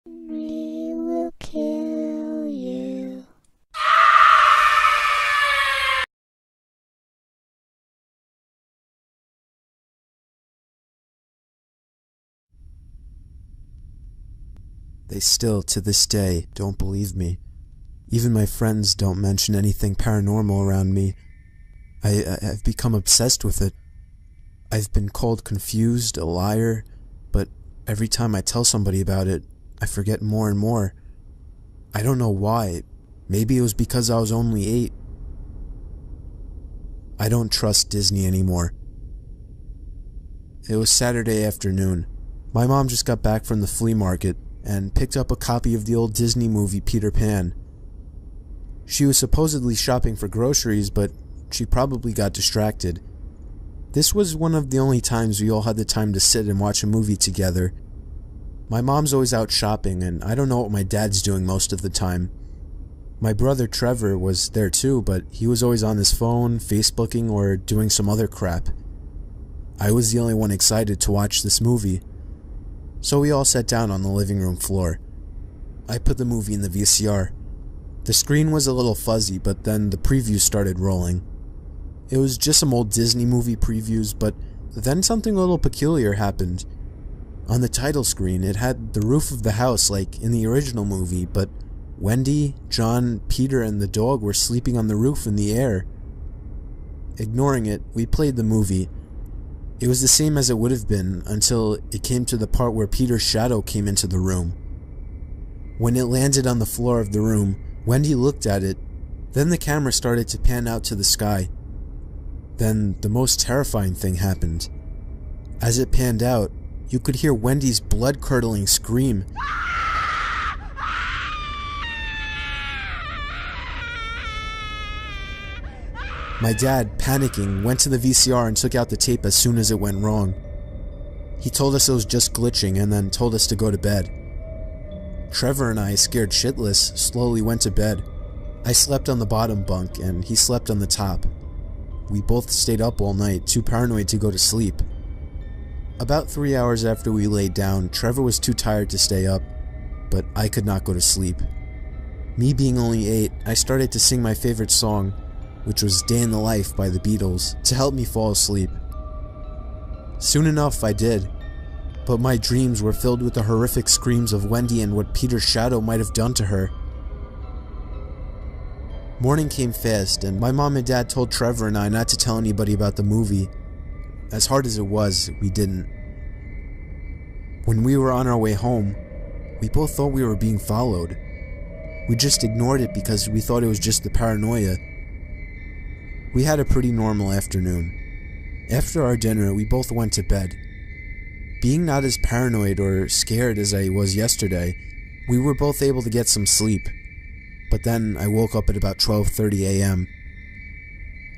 We will kill you. They still, to this day, don't believe me. Even my friends don't mention anything paranormal around me. I've become obsessed with it. I've been called confused, a liar, but every time I tell somebody about it, I forget more and more. I don't know why. Maybe it was because I was only 8. I don't trust Disney anymore. It was Saturday afternoon. My mom just got back from the flea market and picked up a copy of the old Disney movie Peter Pan. She was supposedly shopping for groceries, but she probably got distracted. This was one of the only times we all had the time to sit and watch a movie together. My mom's always out shopping, and I don't know what my dad's doing most of the time. My brother Trevor was there too, but he was always on his phone, Facebooking, or doing some other crap. I was the only one excited to watch this movie. So we all sat down on the living room floor. I put the movie in the VCR. The screen was a little fuzzy, but then the previews started rolling. It was just some old Disney movie previews, but then something a little peculiar happened. On the title screen, it had the roof of the house like in the original movie, but Wendy, John, Peter, and the dog were sleeping on the roof in the air. Ignoring it, we played the movie. It was the same as it would have been until it came to the part where Peter's shadow came into the room. When it landed on the floor of the room, Wendy looked at it. Then the camera started to pan out to the sky. Then the most terrifying thing happened. As it panned out, you could hear Wendy's blood-curdling scream. My dad, panicking, went to the VCR and took out the tape as soon as it went wrong. He told us it was just glitching and then told us to go to bed. Trevor and I, scared shitless, slowly went to bed. I slept on the bottom bunk and he slept on the top. We both stayed up all night, too paranoid to go to sleep. About 3 hours after we laid down, Trevor was too tired to stay up, but I could not go to sleep. Me being only 8, I started to sing my favorite song, which was Day in the Life by the Beatles, to help me fall asleep. Soon enough, I did, but my dreams were filled with the horrific screams of Wendy and what Peter's shadow might have done to her. Morning came fast, and my mom and dad told Trevor and I not to tell anybody about the movie. As hard as it was, we didn't. When we were on our way home, we both thought we were being followed. We just ignored it because we thought it was just the paranoia. We had a pretty normal afternoon. After our dinner, we both went to bed. Being not as paranoid or scared as I was yesterday, we were both able to get some sleep. But then I woke up at about 12:30 a.m.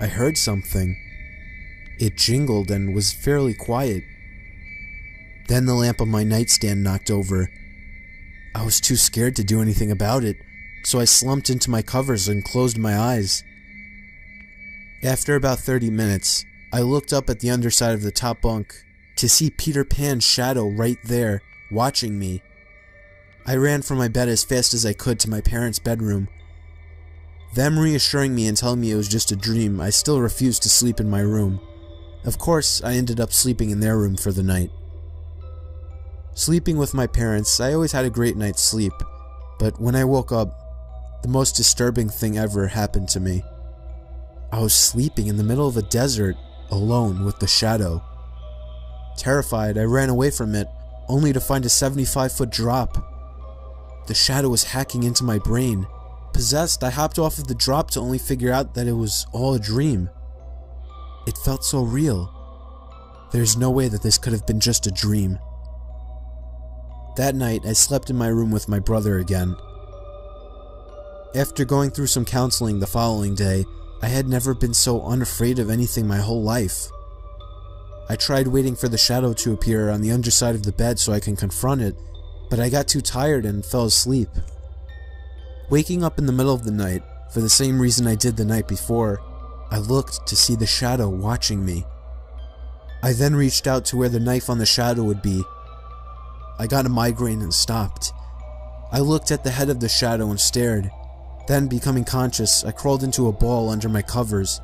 I heard something. It jingled and was fairly quiet. Then the lamp on my nightstand knocked over. I was too scared to do anything about it, so I slumped into my covers and closed my eyes. After about 30 minutes, I looked up at the underside of the top bunk to see Peter Pan's shadow right there, watching me. I ran from my bed as fast as I could to my parents' bedroom. Them reassuring me and telling me it was just a dream, I still refused to sleep in my room. Of course, I ended up sleeping in their room for the night. Sleeping with my parents, I always had a great night's sleep, but when I woke up, the most disturbing thing ever happened to me. I was sleeping in the middle of a desert, alone with the shadow. Terrified, I ran away from it, only to find a 75-foot drop. The shadow was hacking into my brain. Possessed, I hopped off of the drop to only figure out that it was all a dream. It felt so real. There's no way that this could have been just a dream. That night, I slept in my room with my brother again. After going through some counseling the following day, I had never been so unafraid of anything my whole life. I tried waiting for the shadow to appear on the underside of the bed so I can confront it, but I got too tired and fell asleep. Waking up in the middle of the night, for the same reason I did the night before, I looked to see the shadow watching me. I then reached out to where the knife on the shadow would be. I got a migraine and stopped. I looked at the head of the shadow and stared. Then, becoming conscious, I crawled into a ball under my covers.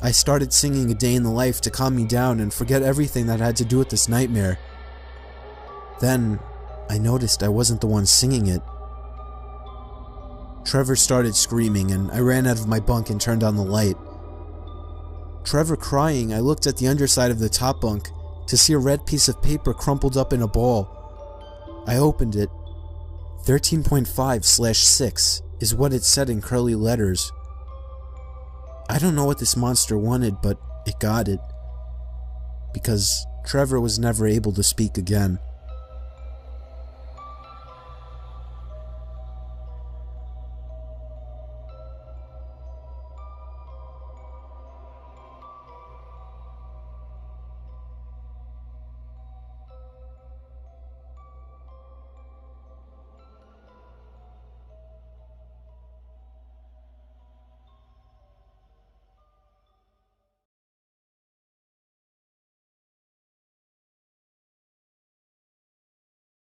I started singing A Day in the Life to calm me down and forget everything that had to do with this nightmare. Then, I noticed I wasn't the one singing it. Trevor started screaming, and I ran out of my bunk and turned on the light. Trevor crying, I looked at the underside of the top bunk to see a red piece of paper crumpled up in a ball. I opened it. 13.5/6 is what it said in curly letters. I don't know what this monster wanted, but it got it. Because Trevor was never able to speak again.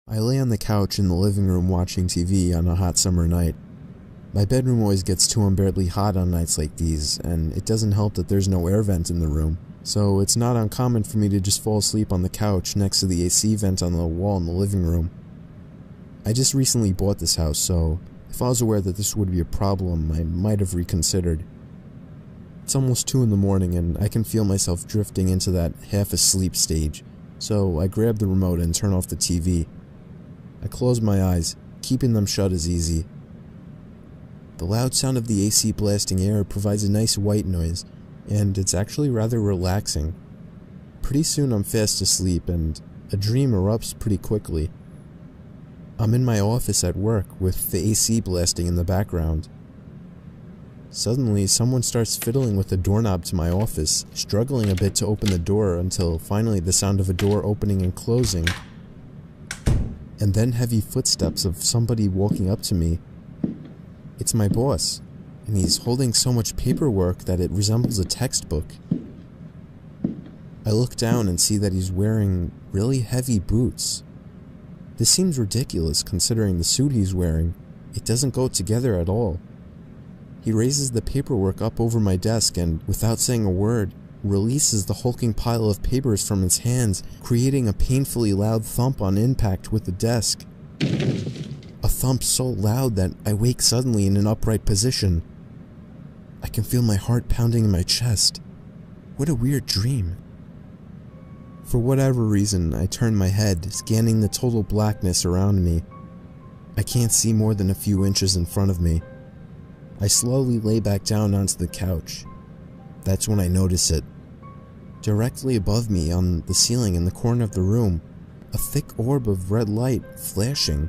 I lay on the couch in the living room watching TV on a hot summer night. My bedroom always gets too unbearably hot on nights like these, and it doesn't help that there's no air vent in the room, so it's not uncommon for me to just fall asleep on the couch next to the AC vent on the wall in the living room. I just recently bought this house, so if I was aware that this would be a problem, I might have reconsidered. It's almost 2 in the morning, and I can feel myself drifting into that half-asleep stage, so I grab the remote and turn off the TV. I close my eyes. Keeping them shut is easy. The loud sound of the AC blasting air provides a nice white noise, and it's actually rather relaxing. Pretty soon I'm fast asleep, and a dream erupts pretty quickly. I'm in my office at work with the AC blasting in the background. Suddenly, someone starts fiddling with the doorknob to my office, struggling a bit to open the door until finally the sound of a door opening and closing, and then heavy footsteps of somebody walking up to me. It's my boss, and he's holding so much paperwork that it resembles a textbook. I look down and see that he's wearing really heavy boots. This seems ridiculous considering the suit he's wearing. It doesn't go together at all. He raises the paperwork up over my desk and, without saying a word, releases the hulking pile of papers from his hands, creating a painfully loud thump on impact with the desk. A thump so loud that I wake suddenly in an upright position. I can feel my heart pounding in my chest. What a weird dream. For whatever reason, I turn my head, scanning the total blackness around me. I can't see more than a few inches in front of me. I slowly lay back down onto the couch. That's when I notice it. Directly above me, on the ceiling in the corner of the room, a thick orb of red light flashing.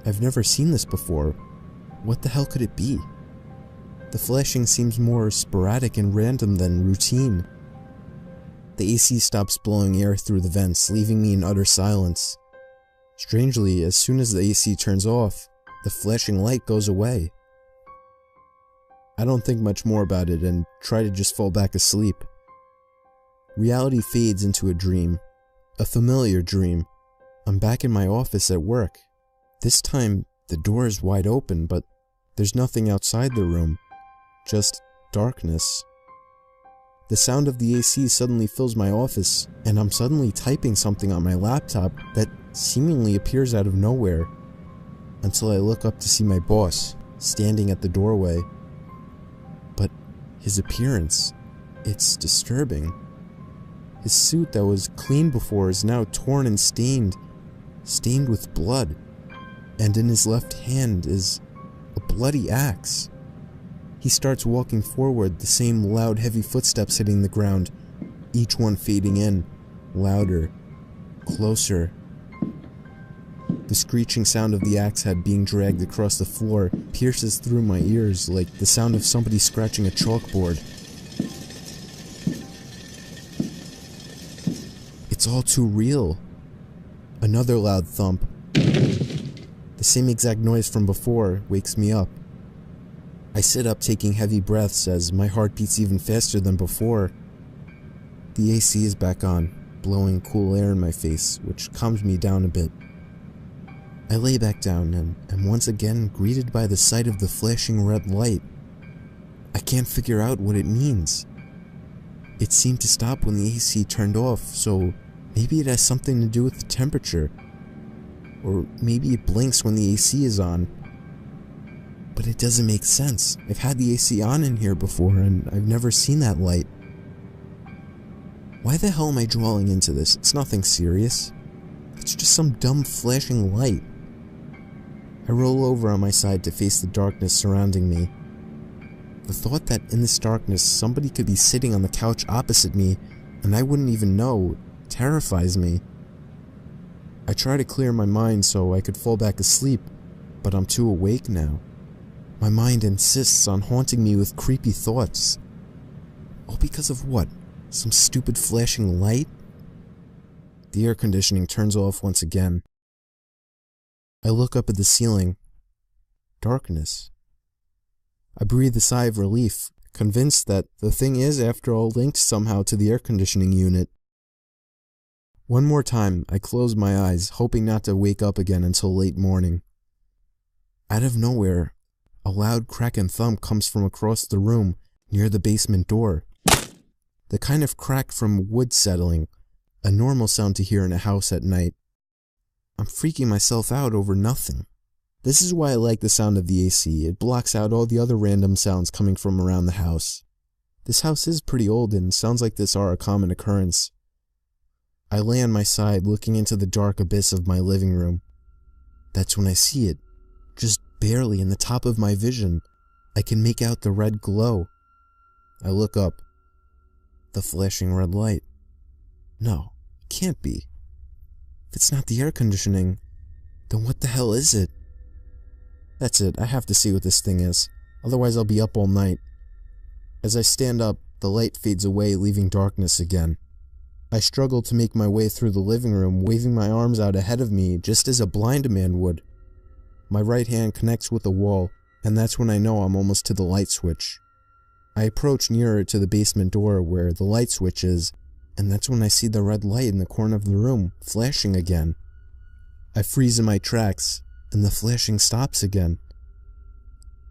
I've never seen this before. What the hell could it be? The flashing seems more sporadic and random than routine. The AC stops blowing air through the vents, leaving me in utter silence. Strangely, as soon as the AC turns off, the flashing light goes away. I don't think much more about it and try to just fall back asleep. Reality fades into a dream. A familiar dream. I'm back in my office at work. This time, the door is wide open, but there's nothing outside the room. Just darkness. The sound of the AC suddenly fills my office, and I'm suddenly typing something on my laptop that seemingly appears out of nowhere, until I look up to see my boss, standing at the doorway. But his appearance, it's disturbing. His suit that was clean before is now torn and stained with blood, and in his left hand is a bloody axe. He starts walking forward, the same loud, heavy footsteps hitting the ground, each one fading in, louder, closer. The screeching sound of the axe head being dragged across the floor pierces through my ears like the sound of somebody scratching a chalkboard. It's all too real. Another loud thump. The same exact noise from before wakes me up. I sit up, taking heavy breaths as my heart beats even faster than before. The AC is back on, blowing cool air in my face, which calms me down a bit. I lay back down and am once again greeted by the sight of the flashing red light. I can't figure out what it means. It seemed to stop when the AC turned off, so maybe it has something to do with the temperature. Or maybe it blinks when the AC is on. But it doesn't make sense. I've had the AC on in here before and I've never seen that light. Why the hell am I dwelling into this? It's nothing serious. It's just some dumb flashing light. I roll over on my side to face the darkness surrounding me. The thought that in this darkness somebody could be sitting on the couch opposite me and I wouldn't even know terrifies me. I try to clear my mind so I could fall back asleep, but I'm too awake now. My mind insists on haunting me with creepy thoughts. All because of what? Some stupid flashing light? The air conditioning turns off once again. I look up at the ceiling. Darkness. I breathe a sigh of relief, convinced that the thing is, after all, linked somehow to the air conditioning unit. One more time, I close my eyes, hoping not to wake up again until late morning. Out of nowhere, a loud crack and thump comes from across the room, near the basement door. The kind of crack from wood settling, a normal sound to hear in a house at night. I'm freaking myself out over nothing. This is why I like the sound of the AC. It blocks out all the other random sounds coming from around the house. This house is pretty old and sounds like this are a common occurrence. I lay on my side looking into the dark abyss of my living room. That's when I see it, just barely in the top of my vision. I can make out the red glow. I look up. The flashing red light. No, it can't be. If it's not the air conditioning, then what the hell is it? That's it, I have to see what this thing is. Otherwise I'll be up all night. As I stand up, the light fades away, leaving darkness again. I struggle to make my way through the living room, waving my arms out ahead of me just as a blind man would. My right hand connects with the wall, and that's when I know I'm almost to the light switch. I approach nearer to the basement door where the light switch is, and that's when I see the red light in the corner of the room, flashing again. I freeze in my tracks, and the flashing stops again.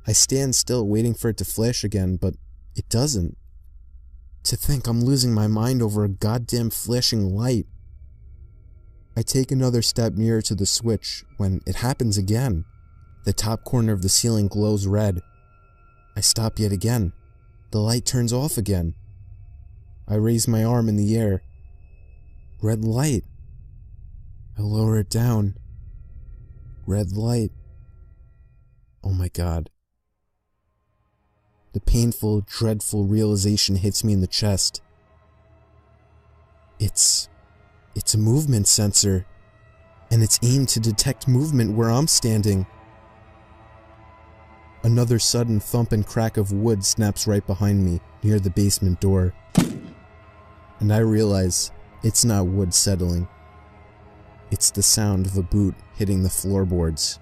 I stand still waiting for it to flash again, but it doesn't. To think I'm losing my mind over a goddamn flashing light. I take another step nearer to the switch when it happens again. The top corner of the ceiling glows red. I stop yet again. The light turns off again. I raise my arm in the air. Red light. I lower it down. Red light. Oh my God. The painful, dreadful realization hits me in the chest. It's a movement sensor, and it's aimed to detect movement where I'm standing. Another sudden thump and crack of wood snaps right behind me, near the basement door. And I realize it's not wood settling. It's the sound of a boot hitting the floorboards.